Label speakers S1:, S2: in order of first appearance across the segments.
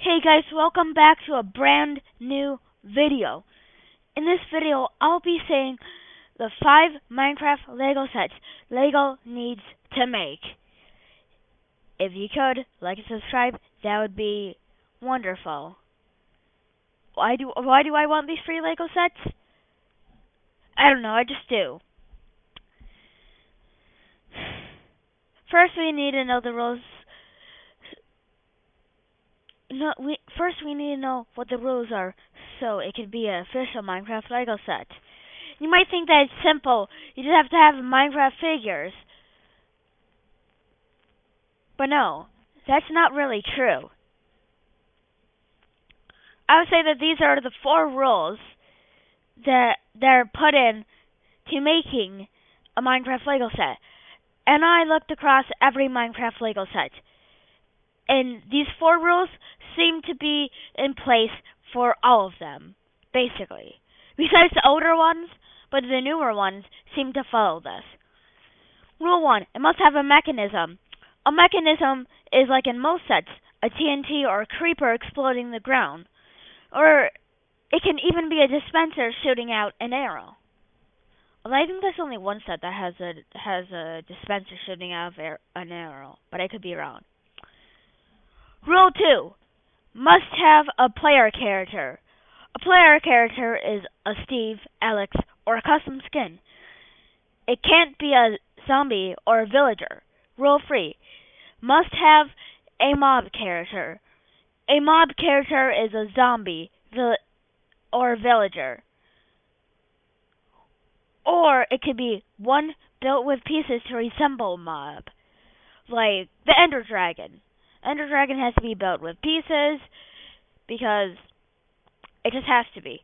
S1: Hey guys, welcome back to a brand new video. In this video, I'll be saying the 5 Minecraft Lego sets Lego needs to make. If you could, like and subscribe, that would be wonderful. Why do I want these free Lego sets? I don't know, I just do. First, we need to know the rules. First we need to know what the rules are, so it can be an official Minecraft Lego set. You might think that it's simple. You just have to have Minecraft figures. But no, that's not really true. I would say that these are the 4 rules that are put in to making a Minecraft Lego set. And I looked across every Minecraft Lego set. And these 4 rules seem to be in place for all of them, basically. Besides the older ones, but the newer ones seem to follow this. Rule 1, it must have a mechanism. A mechanism is, like in most sets, a TNT or a creeper exploding the ground. Or it can even be a dispenser shooting out an arrow. Although I think there's only one set that has a dispenser shooting out an arrow, but I could be wrong. Rule 2, must have a player character. A player character is a Steve, Alex, or a custom skin. It can't be a zombie or a villager. Rule 3, must have a mob character. A mob character is a zombie or villager. Or it could be one built with pieces to resemble a mob, like the Ender Dragon. Ender Dragon has to be built with pieces because it just has to be.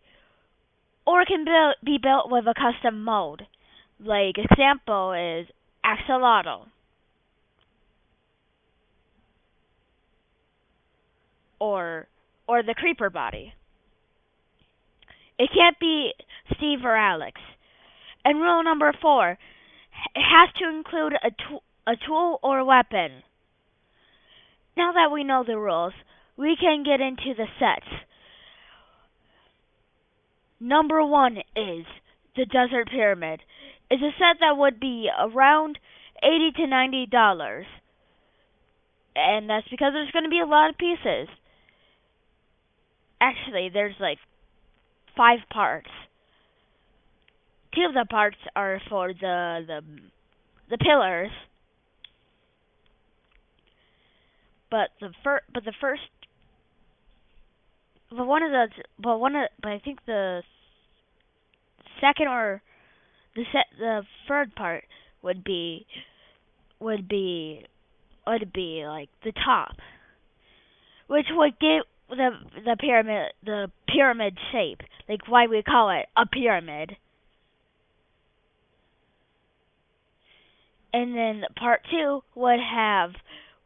S1: Or it can be built with a custom mold. Like example is Axolotl. Or the creeper body. It can't be Steve or Alex. And rule number 4, it has to include a tool or weapon. Now that we know the rules, we can get into the sets. Number 1 is the Desert Pyramid. It's a set that would be around $80 to $90. And that's because there's going to be a lot of pieces. Actually, there's like 5 parts. 2 of the parts are for the pillars. But I think the second or the third part would be like the top, which would give the pyramid shape, like why we call it a pyramid. And then part 2 would have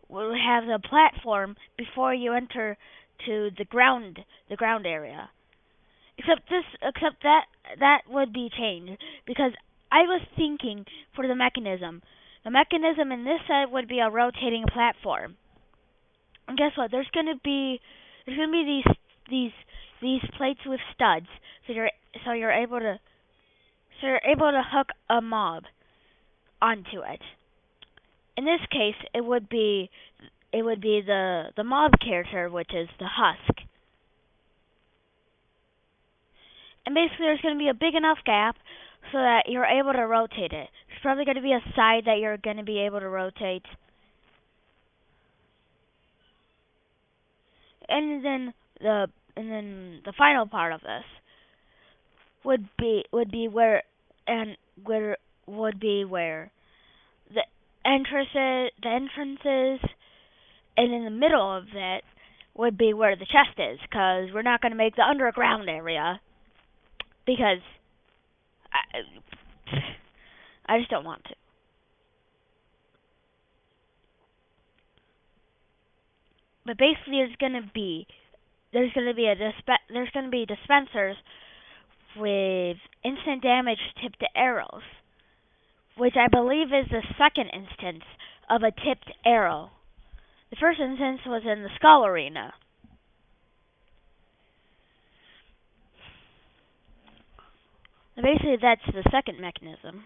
S1: the platform before you enter to the ground area. Except that would be changed because I was thinking for the mechanism. The mechanism in this set would be a rotating platform. And guess what? There's gonna be these plates with studs, so you're able to hook a mob onto it. In this case, it would be the mob character, which is the husk. And basically, there's going to be a big enough gap so that you're able to rotate it. There's probably going to be a side that you're going to be able to rotate. And then the final part of this would be where the entrances, and in the middle of it would be where the chest is, because we're not going to make the underground area, because I just don't want to. But basically, there's going to be dispensers with instant damage tipped arrows, which I believe is the second instance of a tipped arrow. The first instance was in the Skull Arena. Basically, that's the second mechanism,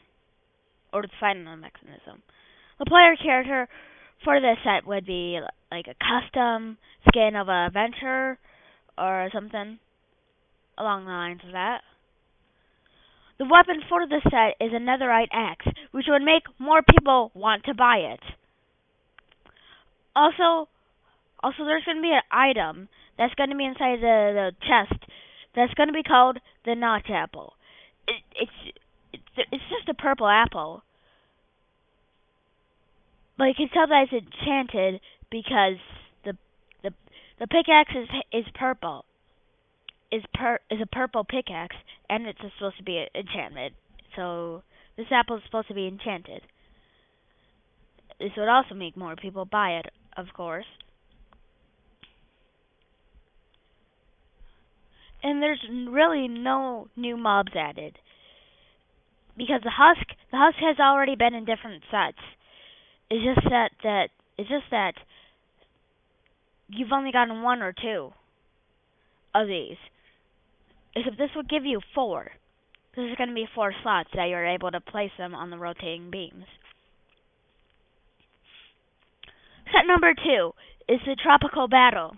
S1: or the final mechanism. The player character for this set would be like a custom skin of an adventurer or something along the lines of that. The weapon for the set is a netherite axe, which would make more people want to buy it. Also, there's going to be an item that's going to be inside the chest that's going to be called the Notch Apple. It's just a purple apple, but you can tell that it's enchanted because the the the pickaxe is purple. Is a purple pickaxe, and it's supposed to be enchanted. So this apple is supposed to be enchanted. This would also make more people buy it, of course. And there's really no new mobs added because the husk has already been in different sets. It's just that you've only gotten one or two of these. Except this would give you four. This is going to be 4 slots that you're able to place them on the rotating beams. Set number 2 is the Tropical Battle.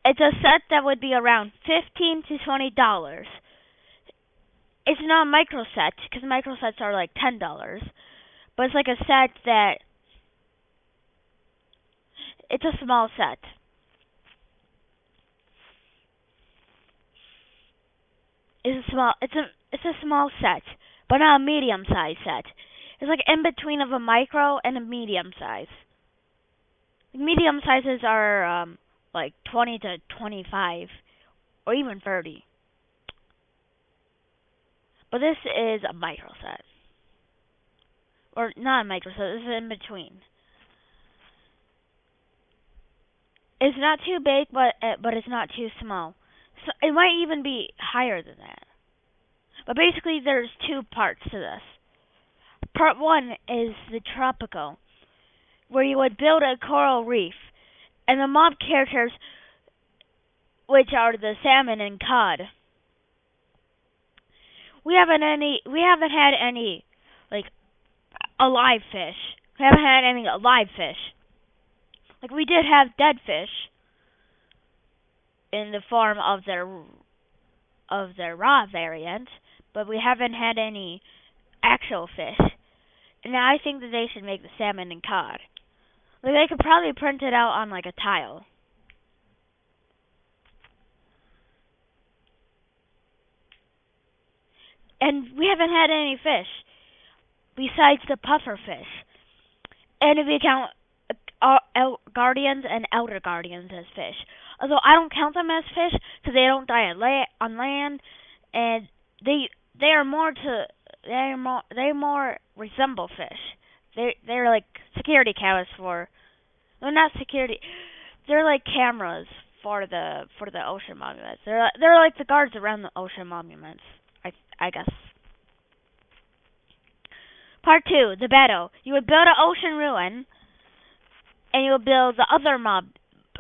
S1: It's a set that would be around $15 to $20. It's not a micro set, because micro sets are like $10. But it's like a set that... It's a small set. It's a small set, but not a medium size set. It's like in between of a micro and a medium size. Medium sizes are like 20 to 25 or even 30. But this is a micro set. Or not a micro set, this is in between. It's not too big, but it's not too small. So it might even be higher than that. But basically, there's 2 parts to this. Part 1 is the tropical, where you would build a coral reef, and the mob characters, which are the salmon and cod. We haven't had any like alive fish. We haven't had any alive fish. Like we did have dead fish in the form of their raw variant, but we haven't had any actual fish. And I think that they should make the salmon and cod. Like they could probably print it out on like a tile. And we haven't had any fish besides the puffer fish. And if you count guardians and elder guardians as fish. Although I don't count them as fish because they don't die on land, and they more resemble fish. They're like security cameras for. They're not security. They're like cameras for the ocean monuments. They're like the guards around the ocean monuments. I guess. Part 2, the battle. You would build an ocean ruin, and you would build the other mob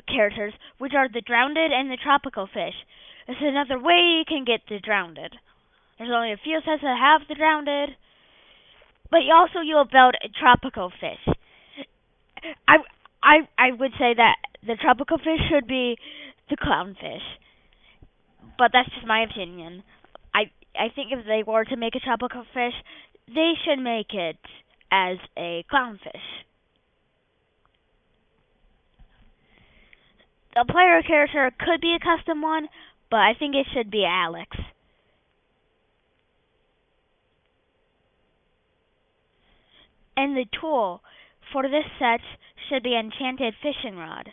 S1: characters, which are the drowned and the tropical fish. This is another way you can get the drowned. There's only a few sets that have the drowned, but you'll build a tropical fish. I would say that the tropical fish should be the clownfish, but that's just my opinion. I think if they were to make a tropical fish, they should make it as a clownfish. The player character could be a custom one, but I think it should be Alex. And the tool for this set should be Enchanted Fishing Rod,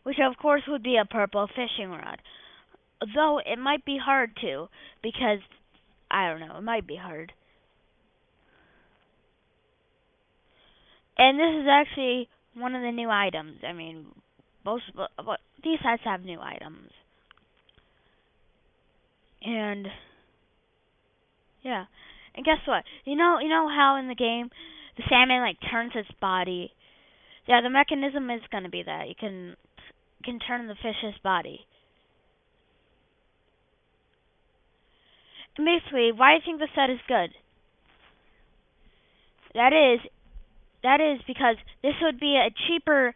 S1: which of course would be a purple fishing rod. Though it might be hard to, because, I don't know, it might be hard. And this is actually one of the new items. I mean, these sets have new items. And, yeah. And guess what? You know how in the game, the salmon, like, turns its body? Yeah, the mechanism is going to be that. You can turn the fish's body. Basically, why I think the set is good. That is because this would be a cheaper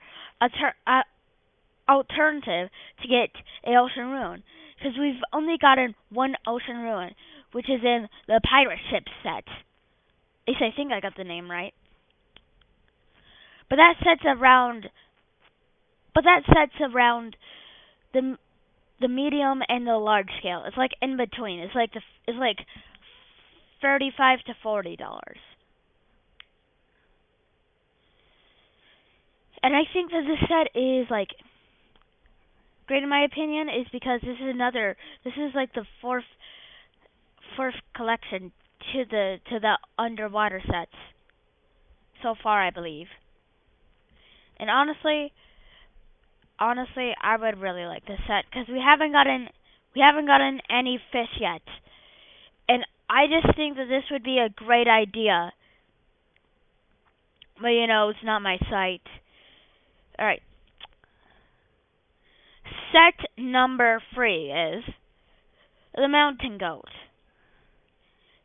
S1: alternative to get a ocean ruin. Because we've only gotten one ocean ruin, which is in the pirate ship set. At least I think I got the name right. But that sets around. But that sets around the medium and the large scale. It's like in between. It's like $35 to $40. And I think that this set is like great in my opinion is because this is like the fourth collection to the underwater sets so far, I believe. And honestly, I would really like this set because we haven't gotten any fish yet, and I just think that this would be a great idea. But it's not my site. All right. Set number 3 is the mountain goat.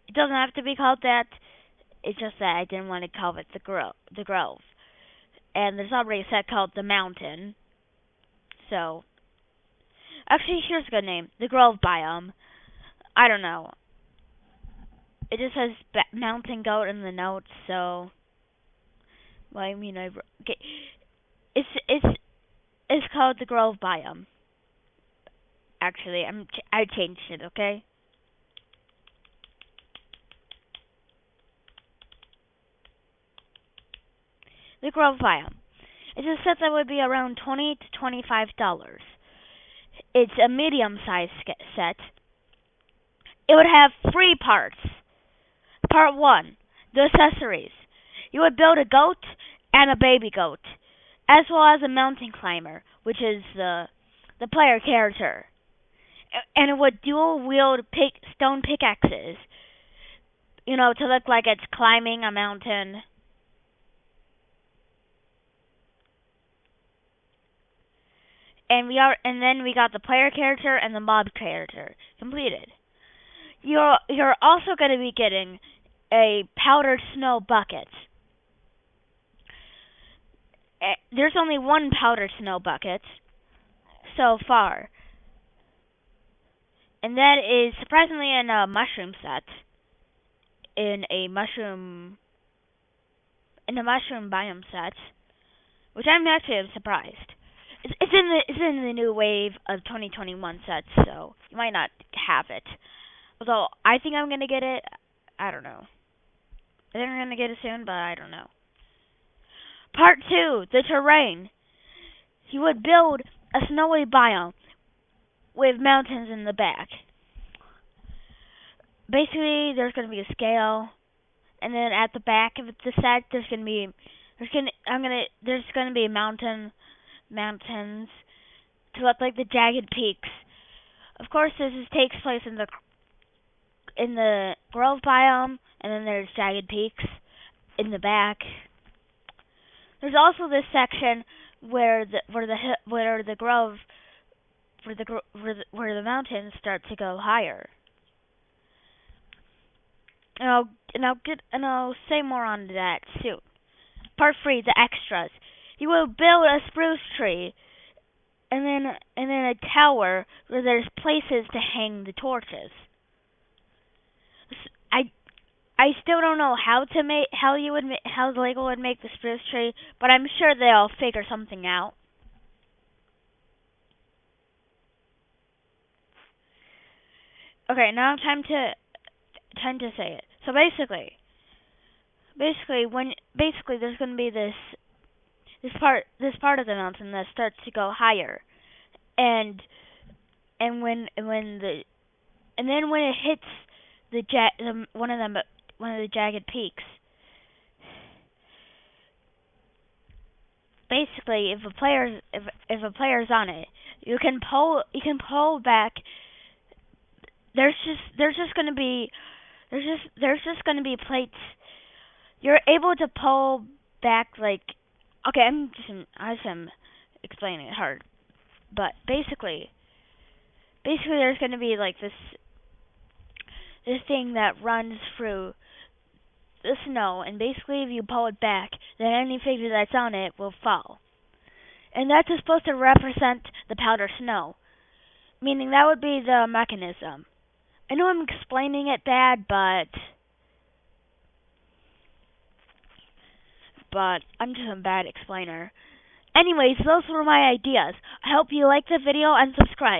S1: It doesn't have to be called that. It's just that I didn't want to call it the Grove. And there's already a set called the Mountain. So, actually, here's a good name: the Grove Biome. I don't know. It just says mountain goat in the notes, so. Well, I mean, okay. It's called the Grove Biome. Actually, I changed it. Okay. The Grove Biome. It's a set that would be around $20 to $25. It's a medium-sized set. It would have 3 parts. Part 1, the accessories. You would build a goat and a baby goat, as well as a mountain climber, which is the player character. And it would dual-wield stone pickaxes, to look like it's climbing a mountain. And then we got the player character and the mob character completed. You're also going to be getting a powdered snow bucket. There's only one powdered snow bucket so far, and that is surprisingly in a mushroom set, in a mushroom biome set, which I'm actually surprised. It's in the new wave of 2021 sets, so you might not have it. Although I think I'm gonna get it. I don't know. I think I'm gonna get it soon, but I don't know. Part 2, the terrain. You would build a snowy biome with mountains in the back. Basically, there's gonna be a scale, and then at the back of the set, there's gonna be mountains to look like the jagged peaks. Of course, takes place in the Grove Biome, and then there's jagged peaks in the back. There's also this section where the mountains start to go higher. And I'll say more on that soon. Part 3, the extras. You will build a spruce tree, and then a tower where there's places to hang the torches. I still don't know how Lego would make the spruce tree, but I'm sure they'll figure something out. Okay, now time to say it. So basically there's going to be this part of the mountain that starts to go higher, and when it hits one of the jagged peaks, basically if a player's on it, you can pull back. There's just going to be plates. You're able to pull back, like, okay, I'm explaining it hard, but basically there's going to be like this. this thing that runs through the snow, and basically if you pull it back, then any figure that's on it will fall. And that's supposed to represent the powdered snow, meaning that would be the mechanism. I know I'm explaining it bad, but I'm just a bad explainer. Anyways, those were my ideas. I hope you liked the video and subscribe.